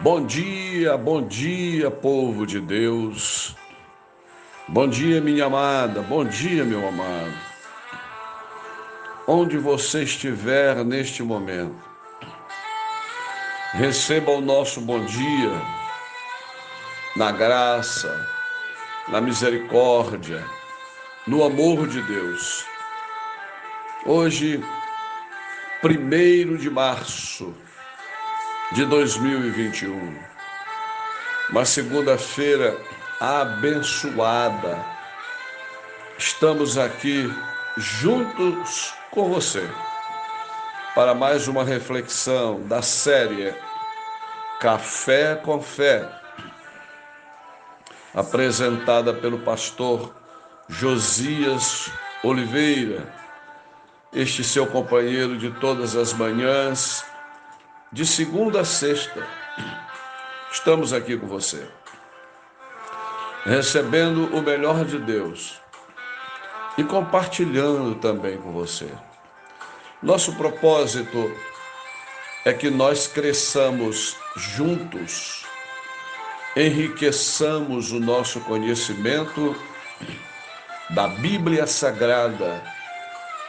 Bom dia, povo de Deus. Bom dia, minha amada. Bom dia, meu amado. Onde você estiver neste momento, receba o nosso bom dia na graça, na misericórdia, no amor de Deus. Hoje, 1º de março de 2021, uma segunda-feira abençoada. Estamos aqui juntos com você para mais uma reflexão da série Café com Fé, apresentada pelo pastor Josias Oliveira, este seu companheiro de todas as manhãs, de segunda a sexta. Estamos aqui com você, recebendo o melhor de Deus e compartilhando também com você. Nosso propósito é que nós cresçamos juntos, enriqueçamos o nosso conhecimento da Bíblia Sagrada,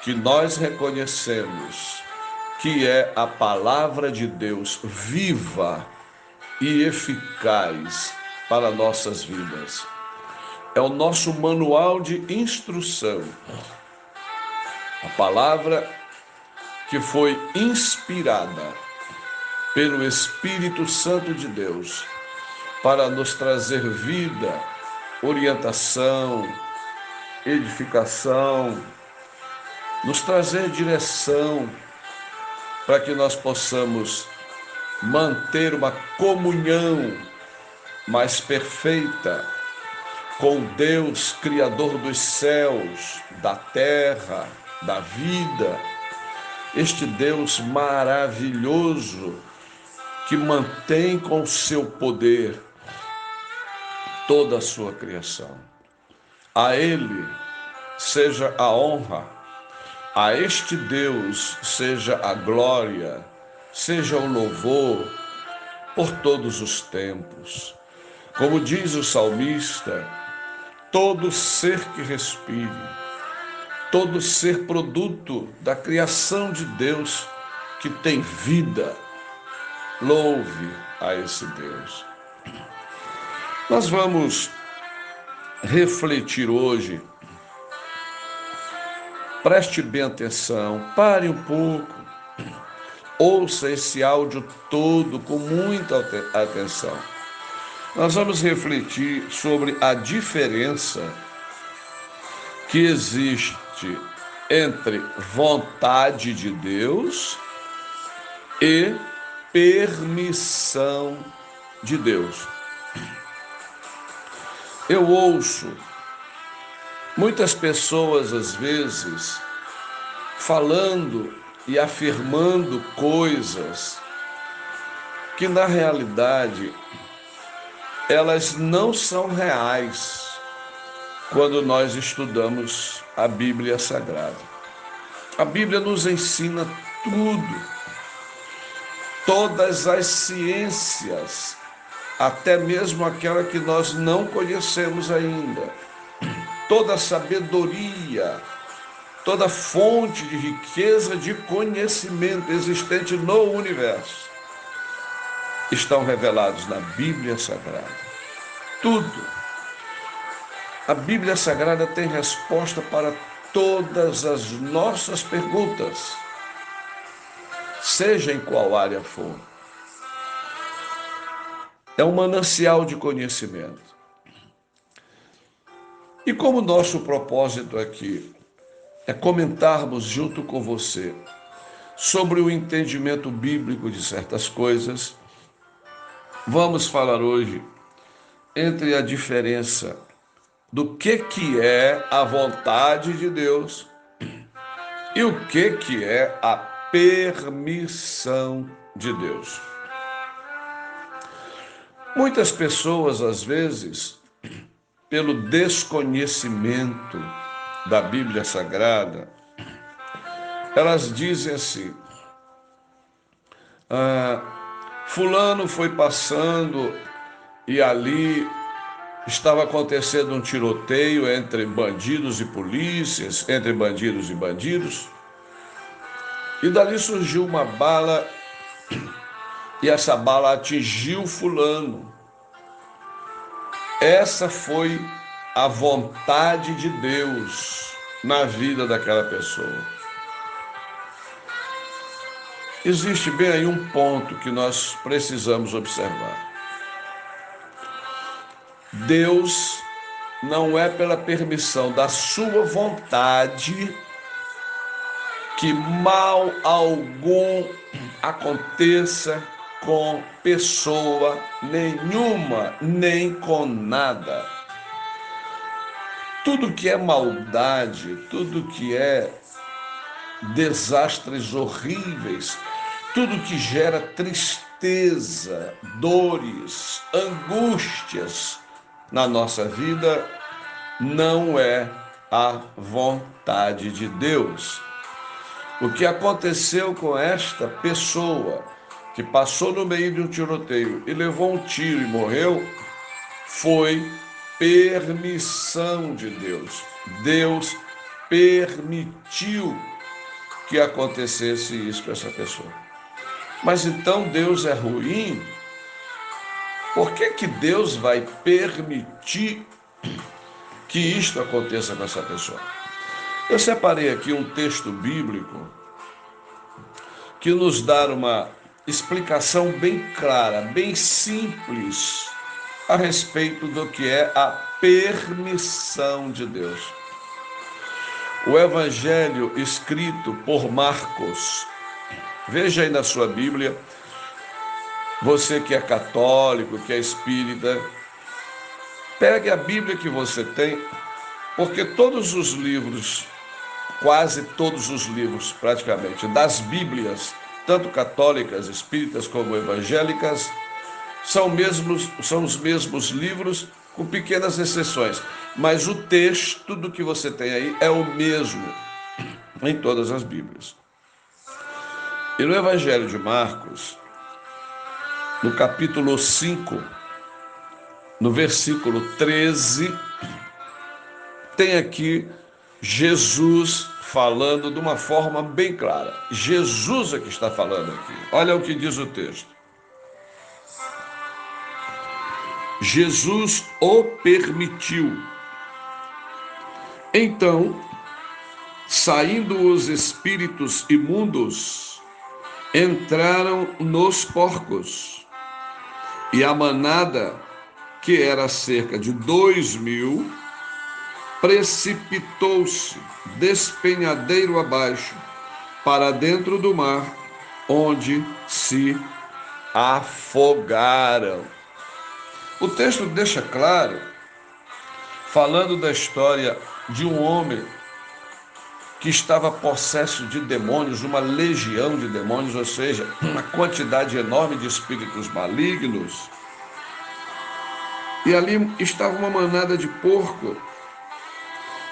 que nós reconhecemos que é a palavra de Deus viva e eficaz para nossas vidas. É o nosso manual de instrução. A palavra que foi inspirada pelo Espírito Santo de Deus para nos trazer vida, orientação, edificação, nos trazer direção para que nós possamos manter uma comunhão mais perfeita com Deus, Criador dos céus, da terra, da vida. Este Deus maravilhoso que mantém com seu poder toda a sua criação. A Ele seja a honra, a este Deus seja a glória, seja o louvor por todos os tempos. Como diz o salmista, todo ser que respire, todo ser produto da criação de Deus que tem vida, louve a esse Deus. Nós vamos refletir hoje. Preste bem atenção, pare um pouco, ouça esse áudio todo com muita atenção. Nós vamos refletir sobre a diferença que existe entre vontade de Deus e permissão de Deus. Eu ouço muitas pessoas, às vezes, falando e afirmando coisas que, na realidade, elas não são reais quando nós estudamos a Bíblia Sagrada. A Bíblia nos ensina tudo, todas as ciências, até mesmo aquela que nós não conhecemos ainda. Toda sabedoria, toda fonte de riqueza de conhecimento existente no universo estão revelados na Bíblia Sagrada. Tudo. A Bíblia Sagrada tem resposta para todas as nossas perguntas, seja em qual área for. É um manancial de conhecimento. E como nosso propósito aqui é comentarmos junto com você sobre o entendimento bíblico de certas coisas, vamos falar hoje entre a diferença do que é a vontade de Deus e o que é a permissão de Deus. Muitas pessoas, às vezes, pelo desconhecimento da Bíblia Sagrada, elas dizem assim: Fulano foi passando e ali estava acontecendo um tiroteio entre bandidos e polícias, entre bandidos e bandidos, e dali surgiu uma bala e essa bala atingiu fulano. Essa foi a vontade de Deus na vida daquela pessoa. Existe bem aí um ponto que nós precisamos observar. Deus não é pela permissão da sua vontade que mal algum aconteça com pessoa nenhuma, nem com nada. Tudo que é maldade, tudo que é desastres horríveis, tudo que gera tristeza, dores, angústias na nossa vida, não é a vontade de Deus. O que aconteceu com esta pessoa que passou no meio de um tiroteio e levou um tiro e morreu, foi permissão de Deus. Deus permitiu que acontecesse isso com essa pessoa. Mas então Deus é ruim? Por que Deus vai permitir que isto aconteça com essa pessoa? Eu separei aqui um texto bíblico que nos dá uma explicação bem clara, bem simples a respeito do que é a permissão de Deus. O Evangelho escrito por Marcos. Veja aí na sua Bíblia, você que é católico, que é espírita, pegue a Bíblia que você tem, porque todos os livros, quase todos os livros praticamente, das Bíblias, tanto católicas, espíritas como evangélicas, são os mesmos livros, com pequenas exceções, mas o texto do que você tem aí é o mesmo em todas as Bíblias. E no Evangelho de Marcos, no capítulo 5, no versículo 13, tem aqui Jesus falando de uma forma bem clara. Jesus é que está falando aqui. Olha o que diz o texto. Jesus o permitiu. Então, saindo os espíritos imundos, entraram nos porcos, e a manada, que era cerca de 2.000, precipitou-se despenhadeiro abaixo para dentro do mar, onde se afogaram. O texto deixa claro, falando da história de um homem que estava possesso de demônios, uma legião de demônios, ou seja, uma quantidade enorme de espíritos malignos. E ali estava uma manada de porco.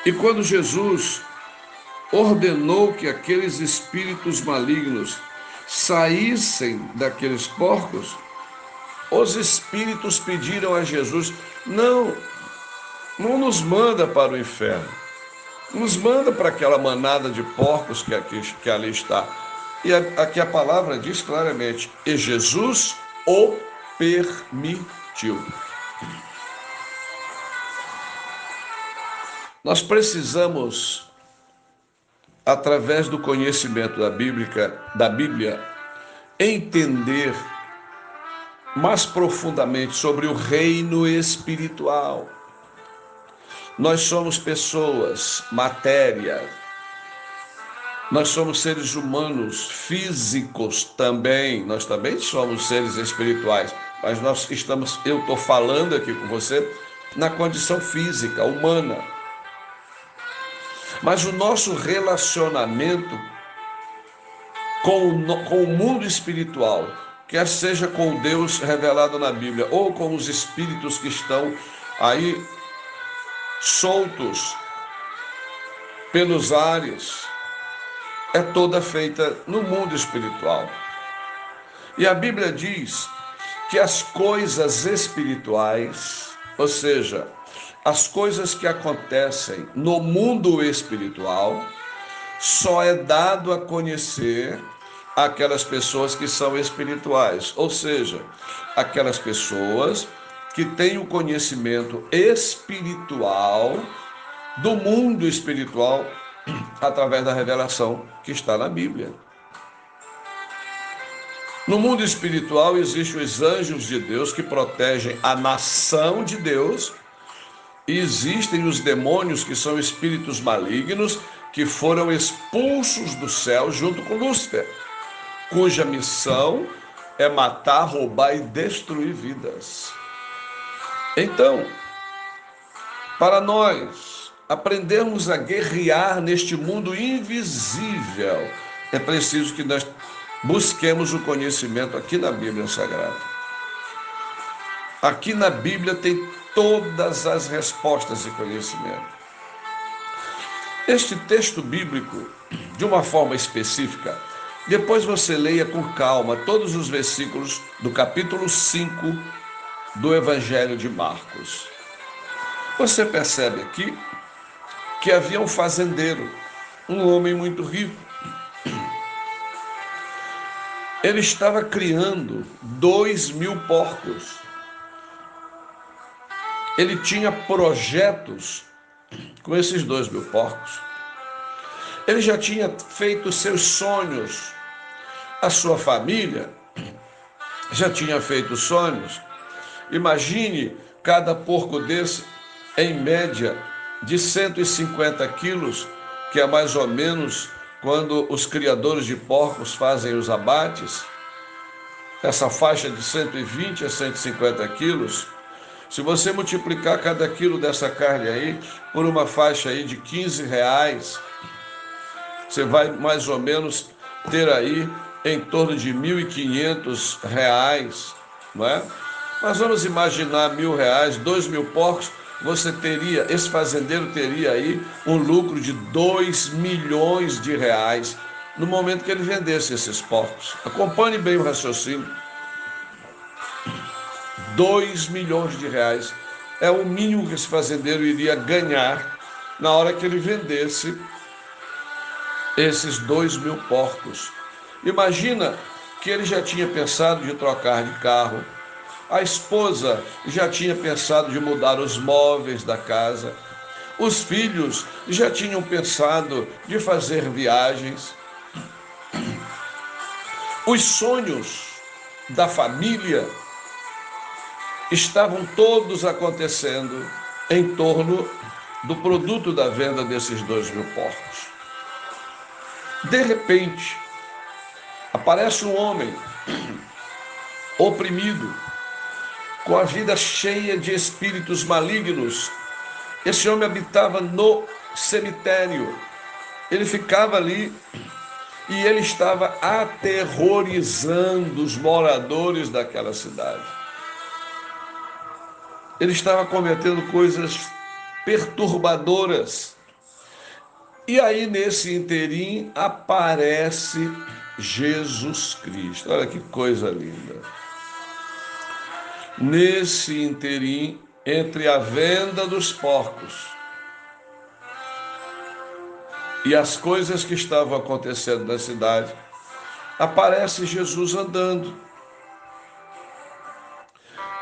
E quando Jesus ordenou que aqueles espíritos malignos saíssem daqueles porcos, os espíritos pediram a Jesus: não nos manda para o inferno. Nos manda para aquela manada de porcos que ali está. E aqui a palavra diz claramente, e Jesus o permitiu. Nós precisamos, através do conhecimento da Bíblia, entender mais profundamente sobre o reino espiritual. Nós somos pessoas, matéria. Nós somos seres humanos, físicos também. Nós também somos seres espirituais. Mas eu estou falando aqui com você na condição física, humana. Mas o nosso relacionamento com o mundo espiritual, quer seja com Deus revelado na Bíblia, ou com os espíritos que estão aí soltos pelos ares, é toda feita no mundo espiritual. E a Bíblia diz que as coisas espirituais, ou seja, as coisas que acontecem no mundo espiritual, só é dado a conhecer aquelas pessoas que são espirituais, ou seja, aquelas pessoas que têm o conhecimento espiritual do mundo espiritual através da revelação que está na Bíblia. No mundo espiritual existem os anjos de Deus que protegem a nação de Deus e existem os demônios que são espíritos malignos que foram expulsos do céu junto com Lúcifer, cuja missão é matar, roubar e destruir vidas. Então, para nós aprendermos a guerrear neste mundo invisível, é preciso que nós busquemos o conhecimento aqui na Bíblia Sagrada. Aqui na Bíblia tem todas as respostas de conhecimento. Este texto bíblico, de uma forma específica, depois você leia com calma todos os versículos do capítulo 5 do Evangelho de Marcos. Você percebe aqui que havia um fazendeiro, um homem muito rico. Ele estava criando 2.000 porcos. Ele tinha projetos com esses 2.000 porcos. Ele já tinha feito seus sonhos. A sua família já tinha feito sonhos. Imagine cada porco desse, em média, de 150 quilos, que é mais ou menos quando os criadores de porcos fazem os abates. Essa faixa de 120 a 150 quilos. Se você multiplicar cada quilo dessa carne aí por uma faixa aí de R$15, você vai mais ou menos ter aí em torno de R$1.500, não é? Mas vamos imaginar R$1.000, 2.000 porcos, esse fazendeiro teria aí um lucro de R$2 milhões no momento que ele vendesse esses porcos. Acompanhe bem o raciocínio. R$2 milhões é o mínimo que esse fazendeiro iria ganhar na hora que ele vendesse esses 2.000 porcos. Imagina que ele já tinha pensado de trocar de carro, a esposa já tinha pensado de mudar os móveis da casa, os filhos já tinham pensado de fazer viagens, os sonhos da família estavam todos acontecendo em torno do produto da venda desses 2.000 porcos. De repente, aparece um homem oprimido, com a vida cheia de espíritos malignos. Esse homem habitava no cemitério. Ele ficava ali e ele estava aterrorizando os moradores daquela cidade. Ele estava cometendo coisas perturbadoras. E aí, nesse interim, aparece Jesus Cristo. Olha que coisa linda. Nesse interim, entre a venda dos porcos e as coisas que estavam acontecendo na cidade, aparece Jesus andando.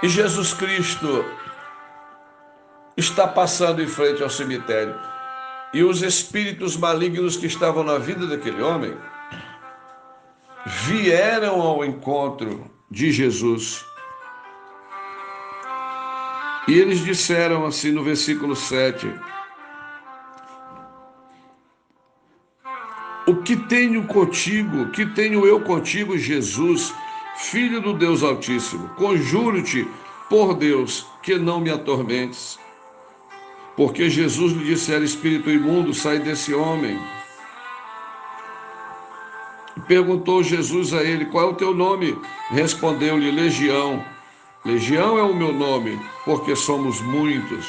E Jesus Cristo está passando em frente ao cemitério. E os espíritos malignos que estavam na vida daquele homem vieram ao encontro de Jesus. E eles disseram assim no versículo 7: o que tenho contigo, que tenho eu contigo, Jesus, Filho do Deus Altíssimo? Conjuro-te por Deus que não me atormentes. Porque Jesus lhe dissera: espírito imundo, sai desse homem. Perguntou Jesus a ele: qual é o teu nome? Respondeu-lhe: Legião. Legião é o meu nome, porque somos muitos.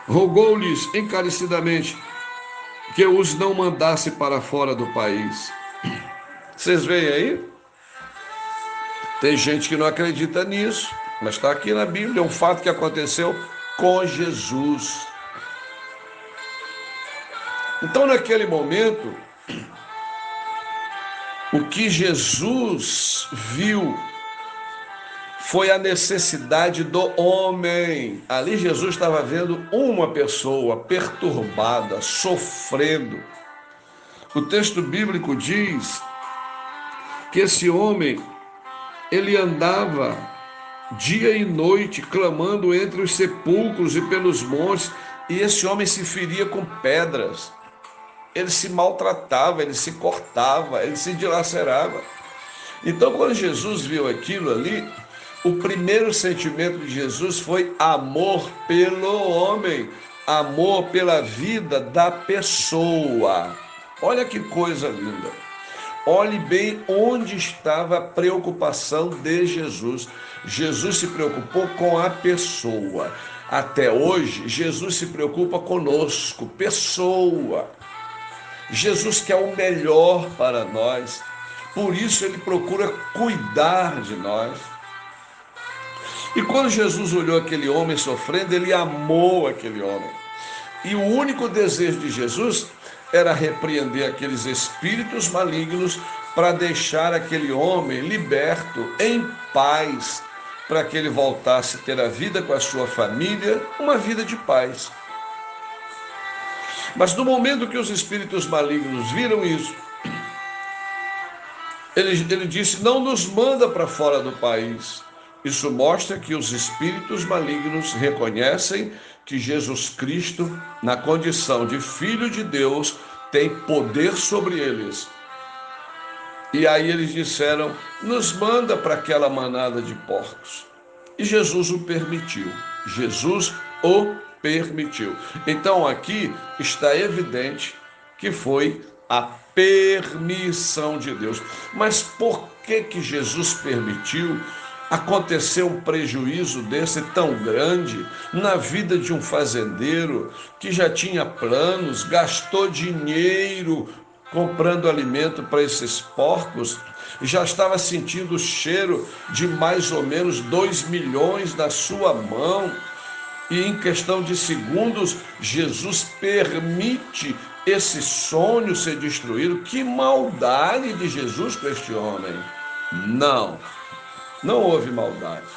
Rogou-lhes encarecidamente que os não mandasse para fora do país. Vocês veem aí? Tem gente que não acredita nisso, mas está aqui na Bíblia, é um fato que aconteceu com Jesus. Então, naquele momento, o que Jesus viu foi a necessidade do homem. Ali Jesus estava vendo uma pessoa perturbada, sofrendo. O texto bíblico diz que esse homem, ele andava dia e noite clamando entre os sepulcros e pelos montes, e esse homem se feria com pedras. Ele se maltratava, ele se cortava, ele se dilacerava. Então, quando Jesus viu aquilo ali, o primeiro sentimento de Jesus foi amor pelo homem, amor pela vida da pessoa. Olha que coisa linda. Olhe bem onde estava a preocupação de Jesus. Jesus se preocupou com a pessoa. Até hoje, Jesus se preocupa conosco, pessoa. Jesus quer o melhor para nós. Por isso ele procura cuidar de nós. E quando Jesus olhou aquele homem sofrendo, ele amou aquele homem. E o único desejo de Jesus era repreender aqueles espíritos malignos para deixar aquele homem liberto, em paz, para que ele voltasse a ter a vida com a sua família, uma vida de paz. Mas no momento que os espíritos malignos viram isso, ele disse: não nos manda para fora do país. Isso mostra que os espíritos malignos reconhecem que Jesus Cristo, na condição de Filho de Deus, tem poder sobre eles. E aí eles disseram: nos manda para aquela manada de porcos. E Jesus o permitiu. Jesus o permitiu. Então aqui está evidente que foi a permissão de Deus. Mas por que Jesus permitiu? Aconteceu um prejuízo desse tão grande na vida de um fazendeiro que já tinha planos, gastou dinheiro comprando alimento para esses porcos, já estava sentindo o cheiro de mais ou menos 2 milhões na sua mão, e em questão de segundos, Jesus permite esse sonho ser destruído. Que maldade de Jesus com este homem! Não houve maldade.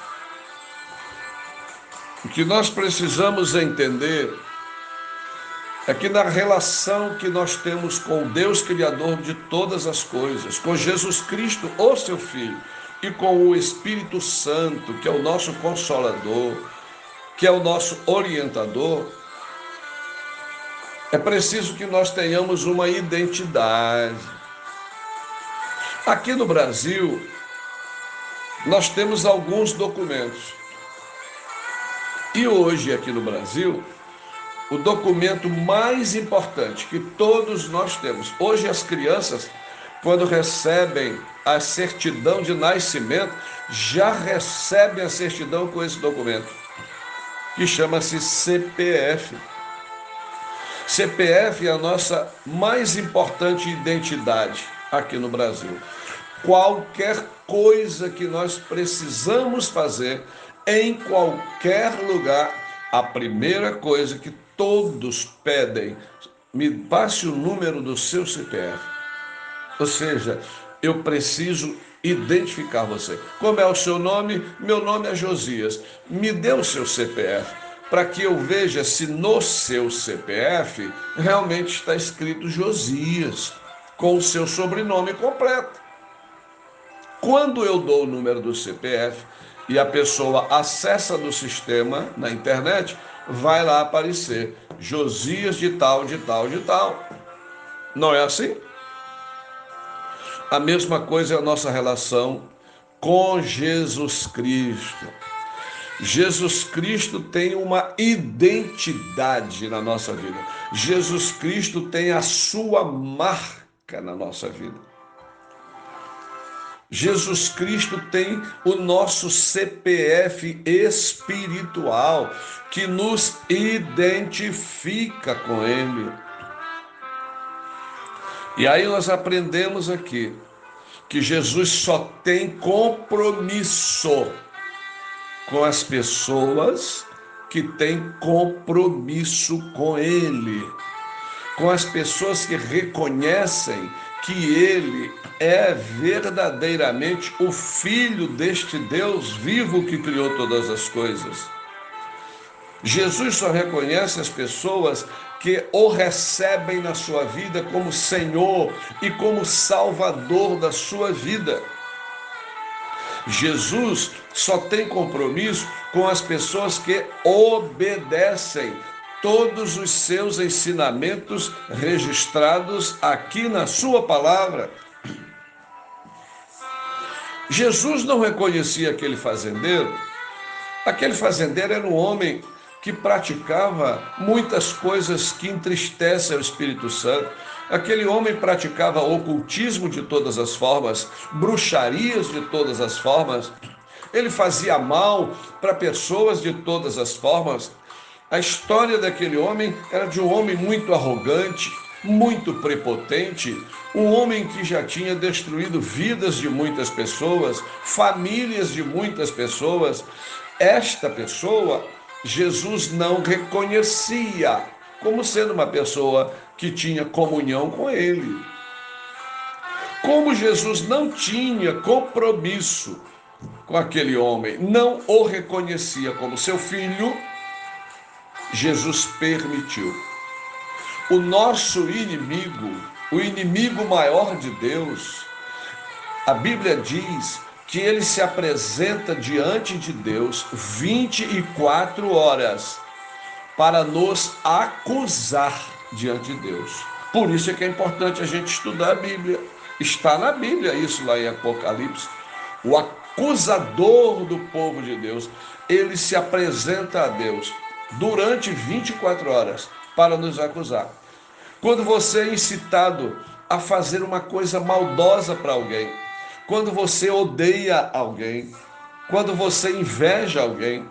O que nós precisamos entender é que na relação que nós temos com Deus Criador de todas as coisas, com Jesus Cristo, o seu Filho, e com o Espírito Santo, que é o nosso Consolador, que é o nosso orientador, é preciso que nós tenhamos uma identidade. Aqui no Brasil, nós temos alguns documentos. E hoje, aqui no Brasil, o documento mais importante que todos nós temos. Hoje, as crianças, quando recebem a certidão de nascimento, já recebem a certidão com esse documento, que chama-se CPF. CPF é a nossa mais importante identidade aqui no Brasil. Qualquer coisa que nós precisamos fazer em qualquer lugar, a primeira coisa que todos pedem: me passe o número do seu CPF. Ou seja, eu preciso identificar você. Como é o seu nome? Meu nome é Josias. Me dê o seu CPF, para que eu veja se no seu CPF realmente está escrito Josias, com o seu sobrenome completo. Quando eu dou o número do CPF e a pessoa acessa no sistema, na internet, vai lá aparecer Josias de tal, de tal, de tal. Não é assim? A mesma coisa é a nossa relação com Jesus Cristo. Jesus Cristo tem uma identidade na nossa vida. Jesus Cristo tem a sua marca na nossa vida. Jesus Cristo tem o nosso CPF espiritual, que nos identifica com Ele. E aí nós aprendemos aqui que Jesus só tem compromisso com as pessoas que têm compromisso com Ele, com as pessoas que reconhecem que Ele é verdadeiramente o Filho deste Deus vivo que criou todas as coisas. Jesus só reconhece as pessoas que o recebem na sua vida como Senhor e como Salvador da sua vida. Jesus só tem compromisso com as pessoas que obedecem todos os seus ensinamentos registrados aqui na sua palavra. Jesus não reconhecia aquele fazendeiro. Aquele fazendeiro era um homem que praticava muitas coisas que entristecem o Espírito Santo. Aquele homem praticava ocultismo de todas as formas, bruxarias de todas as formas. Ele fazia mal para pessoas de todas as formas. A história daquele homem era de um homem muito arrogante, muito prepotente, um homem que já tinha destruído vidas de muitas pessoas, famílias de muitas pessoas. Esta pessoa, Jesus não reconhecia como sendo uma pessoa que tinha comunhão com ele. Como Jesus não tinha compromisso com aquele homem, não o reconhecia como seu filho, Jesus permitiu. O nosso inimigo, o inimigo maior de Deus, a Bíblia diz que ele se apresenta diante de Deus 24 horas para nos acusar diante de Deus. Por isso é que é importante a gente estudar a Bíblia. Está na Bíblia isso lá em Apocalipse. O acusador do povo de Deus, ele se apresenta a Deus durante 24 horas para nos acusar. Quando você é incitado a fazer uma coisa maldosa para alguém, quando você odeia alguém, quando você inveja alguém,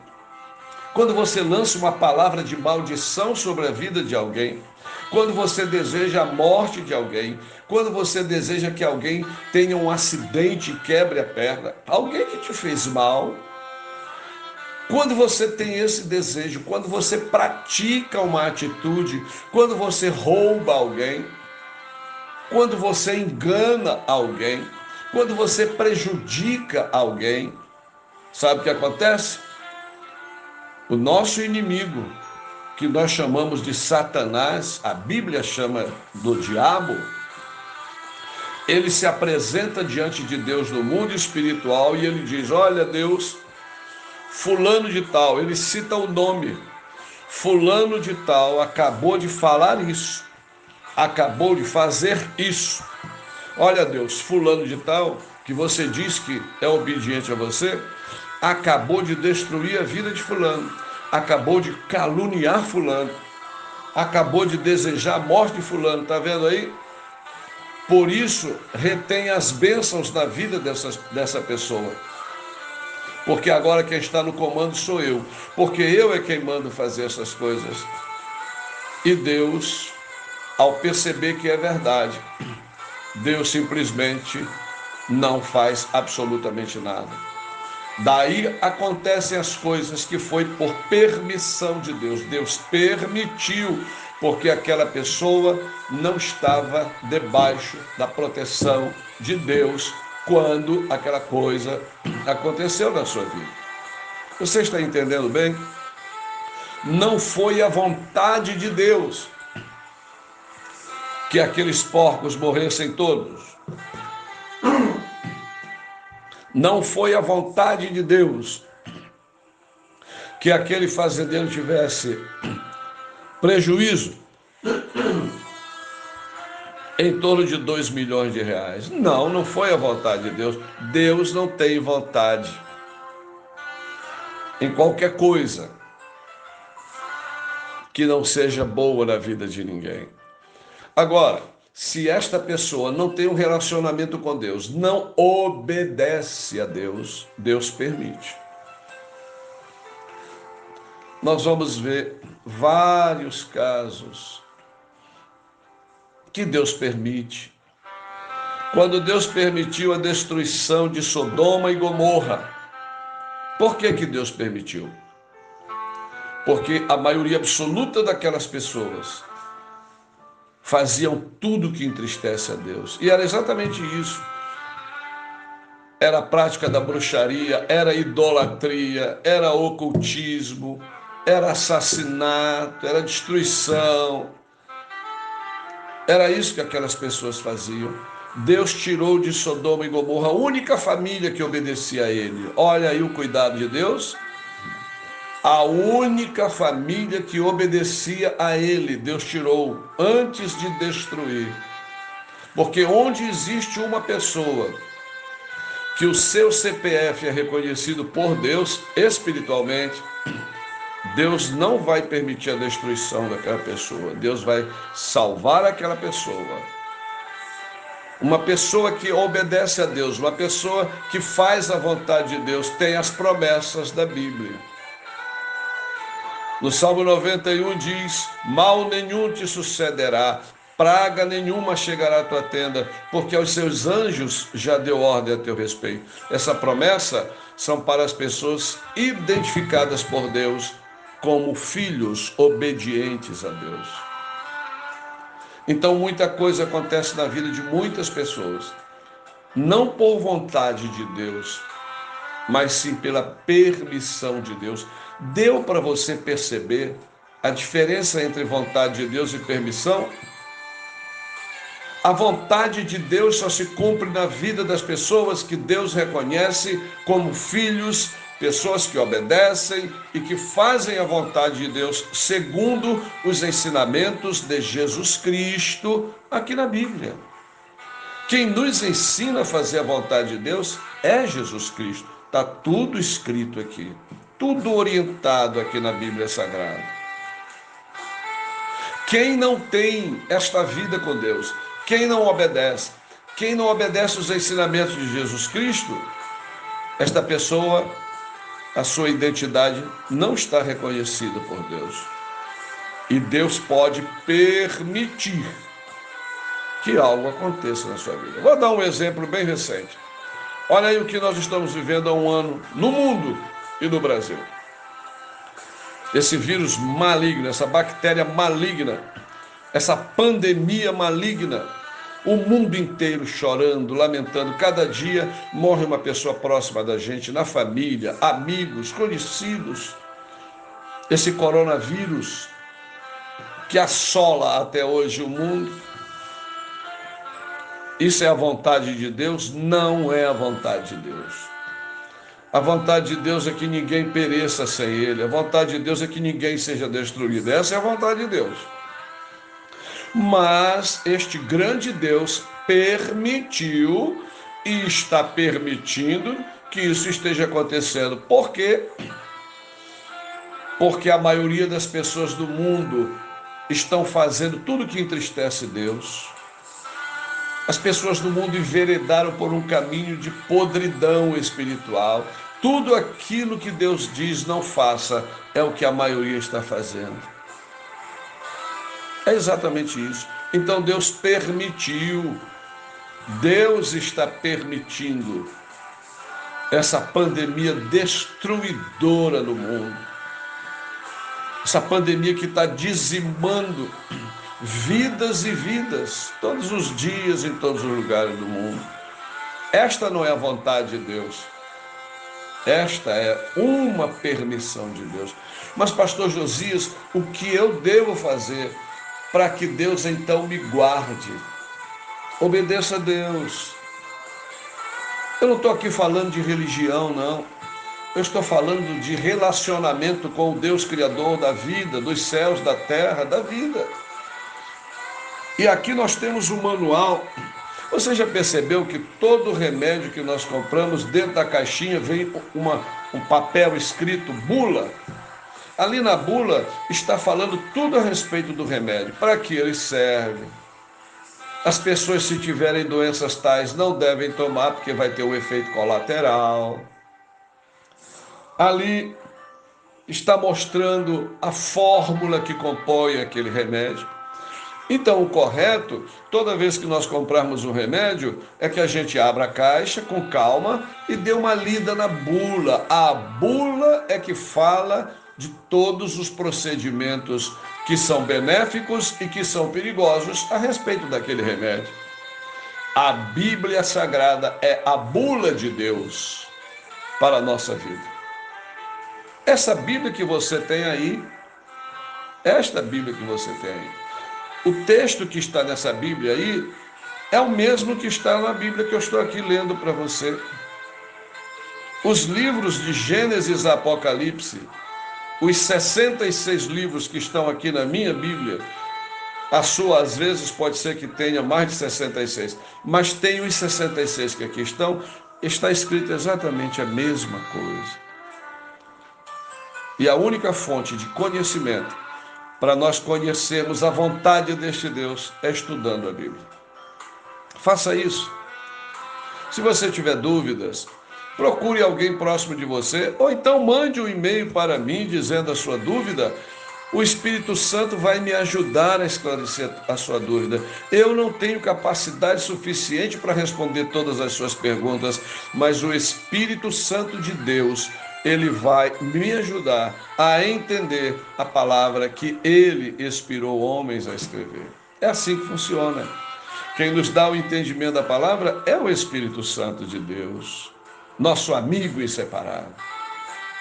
quando você lança uma palavra de maldição sobre a vida de alguém, quando você deseja a morte de alguém, quando você deseja que alguém tenha um acidente e quebre a perna, alguém que te fez mal, quando você tem esse desejo, quando você pratica uma atitude, quando você rouba alguém, quando você engana alguém, quando você prejudica alguém, sabe o que acontece? O nosso inimigo, que nós chamamos de Satanás, a Bíblia chama do diabo, ele se apresenta diante de Deus no mundo espiritual e ele diz: olha, Deus, fulano de tal, ele cita o nome, fulano de tal acabou de falar isso, acabou de fazer isso. Olha, Deus, fulano de tal, que você diz que é obediente a você, acabou de destruir a vida de fulano, acabou de caluniar fulano, acabou de desejar a morte de fulano, está vendo aí? Por isso, retém as bênçãos na vida dessa pessoa. Porque agora quem está no comando sou eu, porque eu é quem mando fazer essas coisas. E Deus, ao perceber que é verdade, Deus simplesmente não faz absolutamente nada. Daí acontecem as coisas que foi por permissão de Deus. Deus permitiu, porque aquela pessoa não estava debaixo da proteção de Deus quando aquela coisa aconteceu na sua vida. Você está entendendo bem? Não foi a vontade de Deus que aqueles porcos morressem todos. Não foi a vontade de Deus que aquele fazendeiro tivesse prejuízo em torno de 2 milhões de reais. Não, não foi a vontade de Deus. Deus não tem vontade em qualquer coisa que não seja boa na vida de ninguém. Agora, se esta pessoa não tem um relacionamento com Deus, não obedece a Deus, Deus permite. Nós vamos ver vários casos que Deus permite. Quando Deus permitiu a destruição de Sodoma e Gomorra, por que que Deus permitiu? Porque a maioria absoluta daquelas pessoas faziam tudo que entristece a Deus. E era exatamente isso. Era a prática da bruxaria, era idolatria, era ocultismo, era assassinato, era destruição. Era isso que aquelas pessoas faziam. Deus tirou de Sodoma e Gomorra a única família que obedecia a ele. Olha aí o cuidado de Deus. A única família que obedecia a ele, Deus tirou antes de destruir. Porque onde existe uma pessoa que o seu CPF é reconhecido por Deus espiritualmente, Deus não vai permitir a destruição daquela pessoa. Deus vai salvar aquela pessoa. Uma pessoa que obedece a Deus, uma pessoa que faz a vontade de Deus, tem as promessas da Bíblia. No Salmo 91 diz: mal nenhum te sucederá, praga nenhuma chegará à tua tenda, porque aos seus anjos já deu ordem a teu respeito. Essa promessa são para as pessoas identificadas por Deus como filhos obedientes a Deus. Então muita coisa acontece na vida de muitas pessoas, não por vontade de Deus, mas sim pela permissão de Deus. Deu para você perceber a diferença entre vontade de Deus e permissão? A vontade de Deus só se cumpre na vida das pessoas que Deus reconhece como filhos, pessoas que obedecem e que fazem a vontade de Deus segundo os ensinamentos de Jesus Cristo aqui na Bíblia. Quem nos ensina a fazer a vontade de Deus é Jesus Cristo. Está tudo escrito aqui, tudo orientado aqui na Bíblia Sagrada. Quem não tem esta vida com Deus, quem não obedece os ensinamentos de Jesus Cristo, esta pessoa, a sua identidade não está reconhecida por Deus. E Deus pode permitir que algo aconteça na sua vida. Vou dar um exemplo bem recente. Olha aí o que nós estamos vivendo há um ano no mundo e no Brasil. Esse vírus maligno, essa bactéria maligna, essa pandemia maligna, o mundo inteiro chorando, lamentando. Cada dia morre uma pessoa próxima da gente, na família, amigos, conhecidos. Esse coronavírus que assola até hoje o mundo. Isso é a vontade de Deus? Não é a vontade de Deus. A vontade de Deus é que ninguém pereça sem Ele. A vontade de Deus é que ninguém seja destruído. Essa é a vontade de Deus. Mas este grande Deus permitiu e está permitindo que isso esteja acontecendo. Por quê? Porque a maioria das pessoas do mundo estão fazendo tudo que entristece Deus. As pessoas do mundo enveredaram por um caminho de podridão espiritual. Tudo aquilo que Deus diz não faça é o que a maioria está fazendo. É exatamente isso. Então Deus permitiu, Deus está permitindo essa pandemia destruidora no mundo. Essa pandemia que está dizimando vidas e vidas, todos os dias, em todos os lugares do mundo. Esta não é a vontade de Deus. Esta é uma permissão de Deus. Mas, pastor Josias, o que eu devo fazer para que Deus então me guarde? Obedeça a Deus. Eu não estou aqui falando de religião, não. Eu estou falando de relacionamento com o Deus Criador da vida, dos céus, da terra, da vida. E aqui nós temos um manual. Você já percebeu que todo remédio que nós compramos, dentro da caixinha vem um papel escrito bula? Ali na bula está falando tudo a respeito do remédio, para que ele serve. As pessoas, se tiverem doenças tais, não devem tomar, porque vai ter um efeito colateral. Ali está mostrando a fórmula que compõe aquele remédio. Então, o correto, toda vez que nós comprarmos um remédio, é que a gente abra a caixa com calma e dê uma lida na bula. A bula é que fala de todos os procedimentos que são benéficos e que são perigosos a respeito daquele remédio. A Bíblia Sagrada é a bula de Deus para a nossa vida. Essa Bíblia que você tem aí, esta Bíblia que você tem aí, o texto que está nessa Bíblia aí é o mesmo que está na Bíblia que eu estou aqui lendo para você. Os livros de Gênesis a Apocalipse, os 66 livros que estão aqui na minha Bíblia, a sua às vezes pode ser que tenha mais de 66, mas tem os 66 que aqui estão, está escrito exatamente a mesma coisa. E a única fonte de conhecimento para nós conhecermos a vontade deste Deus é estudando a Bíblia. Faça isso. Se você tiver dúvidas, procure alguém próximo de você, ou então mande um e-mail para mim dizendo a sua dúvida. O Espírito Santo vai me ajudar a esclarecer a sua dúvida. Eu não tenho capacidade suficiente para responder todas as suas perguntas, mas o Espírito Santo de Deus, ele vai me ajudar a entender a palavra que ele inspirou homens a escrever. É assim que funciona. Quem nos dá o entendimento da palavra é o Espírito Santo de Deus, nosso amigo inseparável.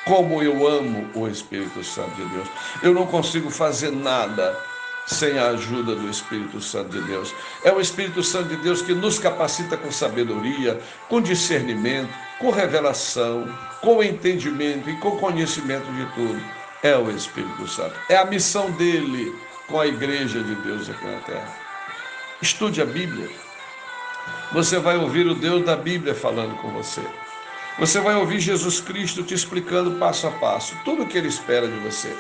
Como eu amo o Espírito Santo de Deus. Eu não consigo fazer nada sem a ajuda do Espírito Santo de Deus. É o Espírito Santo de Deus que nos capacita com sabedoria, com discernimento, com revelação, com entendimento e com conhecimento de tudo. É o Espírito Santo. É a missão dele com a igreja de Deus aqui na terra. Estude a Bíblia. Você vai ouvir o Deus da Bíblia falando com você. Você vai ouvir Jesus Cristo te explicando passo a passo tudo o que ele espera de você.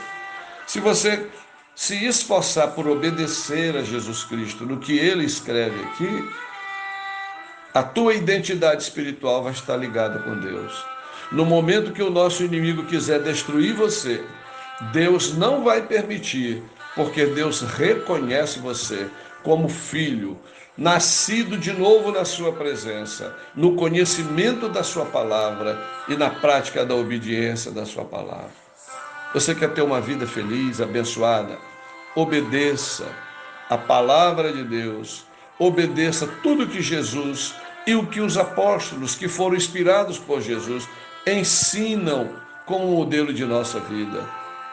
Se você se esforçar por obedecer a Jesus Cristo no que ele escreve aqui, a tua identidade espiritual vai estar ligada com Deus. No momento que o nosso inimigo quiser destruir você, Deus não vai permitir, porque Deus reconhece você como filho, nascido de novo na sua presença, no conhecimento da sua palavra e na prática da obediência da sua palavra. Você quer ter uma vida feliz, abençoada? Obedeça a palavra de Deus, obedeça tudo que Jesus e o que os apóstolos que foram inspirados por Jesus ensinam como modelo de nossa vida,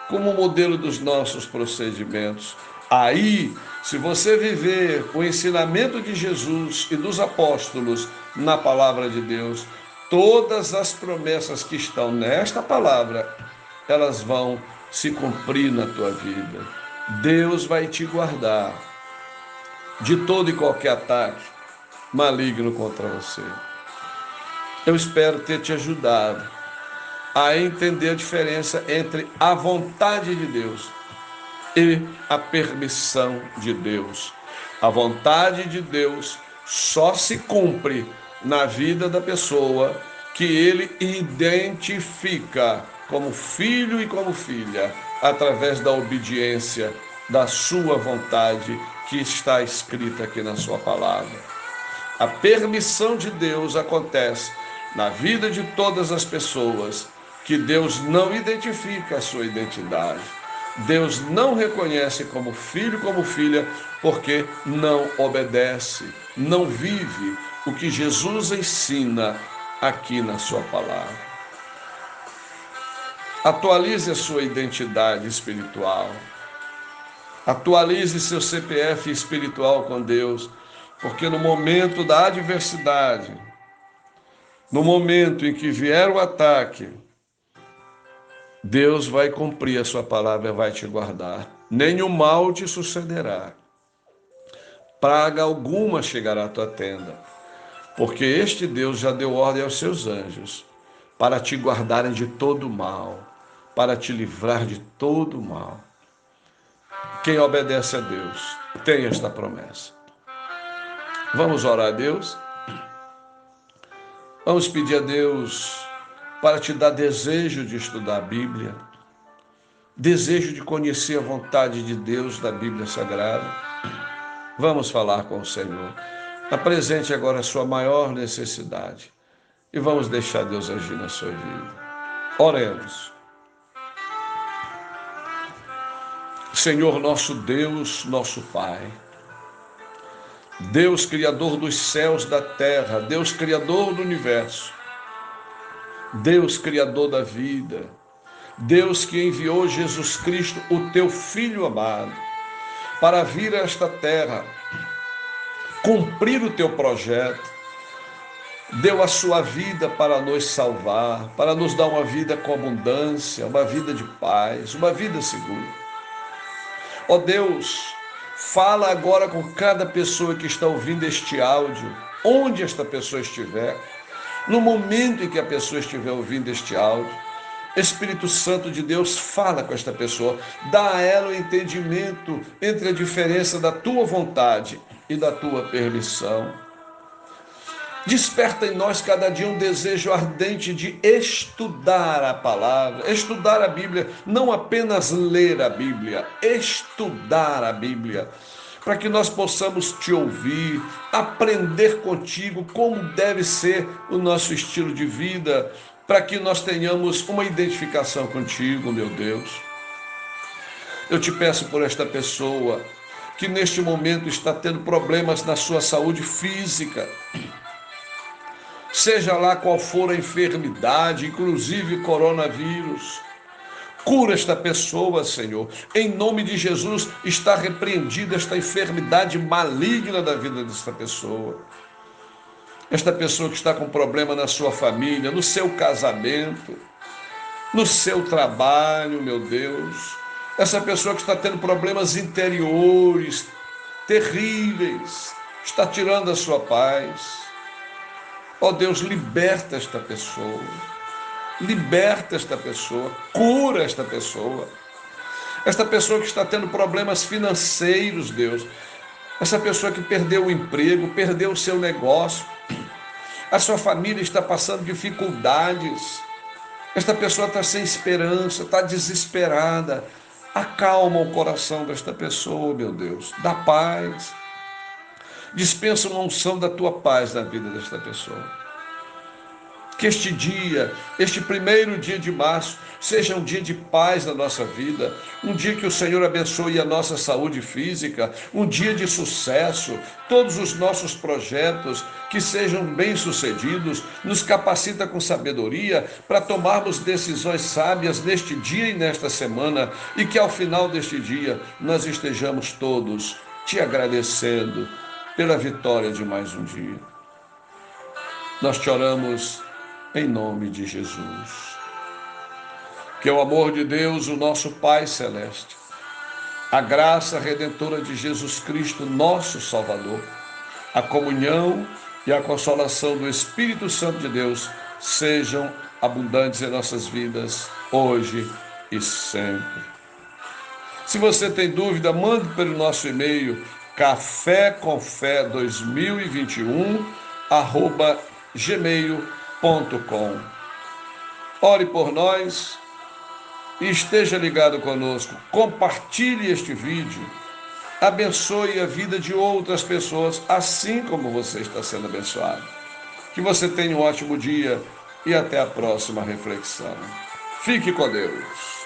como modelo dos nossos procedimentos. Aí, se você viver o ensinamento de Jesus e dos apóstolos na palavra de Deus, todas as promessas que estão nesta palavra, elas vão se cumprir na tua vida. Deus vai te guardar de todo e qualquer ataque maligno contra você. Eu espero ter te ajudado a entender a diferença entre a vontade de Deus e a permissão de Deus. A vontade de Deus só se cumpre na vida da pessoa que ele identifica como filho e como filha, através da obediência da sua vontade que está escrita aqui na sua palavra. A permissão de Deus acontece na vida de todas as pessoas que Deus não identifica a sua identidade. Deus não reconhece como filho, como filha, porque não obedece, não vive o que Jesus ensina aqui na sua palavra. Atualize a sua identidade espiritual. Atualize seu CPF espiritual com Deus, porque no momento da adversidade, no momento em que vier o ataque, Deus vai cumprir a sua palavra e vai te guardar. Nenhum mal te sucederá. Praga alguma chegará à tua tenda, porque este Deus já deu ordem aos seus anjos para te guardarem de todo mal, para te livrar de todo mal. Quem obedece a Deus tem esta promessa. Vamos orar a Deus? Vamos pedir a Deus para te dar desejo de estudar a Bíblia, desejo de conhecer a vontade de Deus da Bíblia Sagrada. Vamos falar com o Senhor. Apresente agora a sua maior necessidade e vamos deixar Deus agir na sua vida. Oremos. Senhor, nosso Deus, nosso Pai, Deus criador dos céus, da terra, Deus criador do universo, Deus criador da vida, Deus que enviou Jesus Cristo, o teu Filho amado, para vir a esta terra, cumprir o teu projeto, deu a sua vida para nos salvar, para nos dar uma vida com abundância, uma vida de paz, uma vida segura. Ó Deus, fala agora com cada pessoa que está ouvindo este áudio, onde esta pessoa estiver, no momento em que a pessoa estiver ouvindo este áudio. Espírito Santo de Deus, fala com esta pessoa, dá a ela o entendimento entre a diferença da tua vontade e da tua permissão. Desperta em nós cada dia um desejo ardente de estudar a palavra, estudar a Bíblia, não apenas ler a Bíblia, estudar a Bíblia, para que nós possamos te ouvir, aprender contigo como deve ser o nosso estilo de vida, para que nós tenhamos uma identificação contigo, meu Deus. Eu te peço por esta pessoa que neste momento está tendo problemas na sua saúde física, seja lá qual for a enfermidade, inclusive coronavírus. Cura esta pessoa, Senhor. Em nome de Jesus, está repreendida esta enfermidade maligna da vida desta pessoa. Esta pessoa que está com problema na sua família, no seu casamento, no seu trabalho, meu Deus. Essa pessoa que está tendo problemas interiores, terríveis, está tirando a sua paz. Ó Deus, liberta esta pessoa, cura esta pessoa que está tendo problemas financeiros, Deus, essa pessoa que perdeu o emprego, perdeu o seu negócio, a sua família está passando dificuldades, esta pessoa está sem esperança, está desesperada, acalma o coração desta pessoa, meu Deus, dá paz. Dispensa uma unção da tua paz na vida desta pessoa. Que este dia, este primeiro dia de março, seja um dia de paz na nossa vida, um dia que o Senhor abençoe a nossa saúde física, um dia de sucesso, todos os nossos projetos que sejam bem-sucedidos, nos capacita com sabedoria para tomarmos decisões sábias neste dia e nesta semana, e que ao final deste dia nós estejamos todos te agradecendo pela vitória de mais um dia. Nós te oramos em nome de Jesus. Que o amor de Deus, o nosso Pai Celeste, a graça redentora de Jesus Cristo, nosso Salvador, a comunhão e a consolação do Espírito Santo de Deus sejam abundantes em nossas vidas, hoje e sempre. Se você tem dúvida, mande pelo nosso e-mail cafécomfé2021@gmail.com. Ore por nós e esteja ligado conosco. Compartilhe este vídeo. Abençoe a vida de outras pessoas, assim como você está sendo abençoado. Que você tenha um ótimo dia e até a próxima reflexão. Fique com Deus.